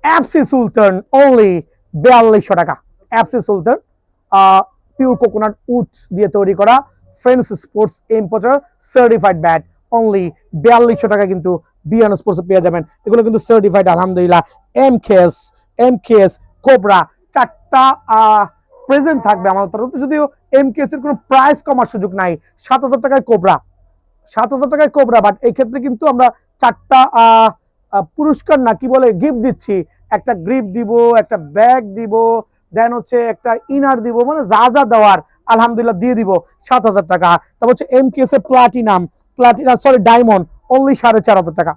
FC সুলতান only 4200 টাকা। FC Sultan pure coconut wood দিয়ে তৈরি করা friends sports importer certified bat only 4200 টাকা কিন্তু বিয়ান স্পোর্টসে পেয়ে যাবেন। এগুলো কিন্তু সার্টিফাইড আলহামদুলিল্লাহ। এমকেএস কোবরা চারটা প্রেজেন্ট থাকবে আমাদের তরফ থেকে, যদিও এমকেএস এর কোনো প্রাইস কমার সুযোগ নাই। 7000 টাকায় কোবরা, 7000 টাকায় কোবরা, বাট এই ক্ষেত্রে কিন্তু আমরা চারটা পুরস্কার না কি বলে গিফট দিচ্ছি। একটা গ্রিপ দিব, একটা ব্যাগ দিব, দেন হচ্ছে একটা ইনার দিব, মানে যা যা দেওয়ার আলহামদুলিল্লাহ দিয়ে দিব 7000 টাকা। তারপর হচ্ছে এমকেএস এর ডায়মন্ড অনলি 4500 টাকা।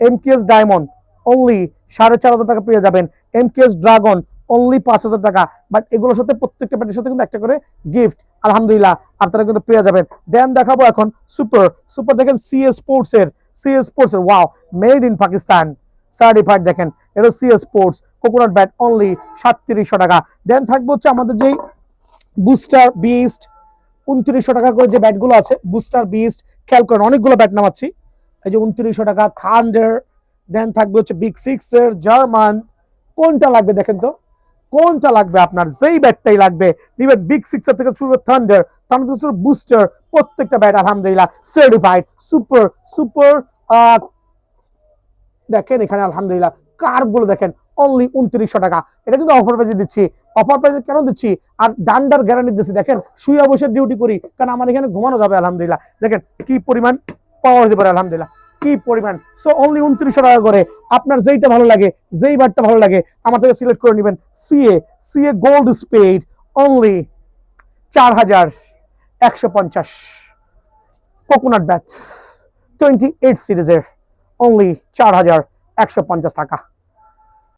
এমকেএস ডায়মন্ড অনলি 4500 টাকা পেয়ে যাবেন। এমকেএস ড্রাগন অনলি 5000 টাকা। বাট এগুলোর সাথে প্রত্যেকটা ব্যাটের সাথে কিন্তু একটা করে গিফট আলহামদুলিল্লাহ আপনারা কিন্তু পেয়ে যাবেন। দেন দেখাবো এখন সুপার দেখেন সিএস স্পোর্টস এর wow, made in Pakistan certified. দেখেন এটা CS sports coconut bat only 3700 টাকা। দেন থাকবে হচ্ছে আমাদের যেই বুস্টার বিস্ট 2900 টাকা করে যে ব্যাটগুলো আছে, বুস্টার বিস্ট খেয়াল করেন অনেকগুলো ব্যাট নামাচ্ছি। এই যে 2900 টাকা থান্ডার। দেন থাকবে হচ্ছে বিগ সিক্স এর জার্মান। কোনটা লাগবে দেখেন তো, কোনটা লাগবে আপনার, যেই ব্যাটটাই লাগবে নিবেন। বিগ সিক্স এর থেকে শুরু থান্ডার থেকে শুরু বুস্টার, প্রত্যেকটা ব্যাট আলহামদুলিল্লাহ সার্টিফাইড সুপার। দেখেন এখানে আলহামদুলিল্লাহ কার্ভ গুলো দেখেন অনলি 2900 টাকা। এটা কিন্তু অফার প্রাইসে দিচ্ছি। অফার প্রাইসে কেন দিচ্ছি, আর ডান্ডার গ্যারান্টি দিচ্ছি। দেখেন শুয়ে বসে ডিউটি করি, কারণ আমার এখানে ঘুমানো যাবে আলহামদুলিল্লাহ। দেখেন কি পরিমাণ পাওয়ার হতে পারে আলহামদুলিল্লাহ, কি পরিমাণ। সো অনলি 2900 টাকা করে। আপনার যেইটা ভালো লাগে, যেই ব্যাটটা ভালো লাগে আমার থেকে সিলেক্ট করে নেবেন। CA gold spade only 4150। Coconut bat 28 সিরিজের অনলি 4150 টাকা।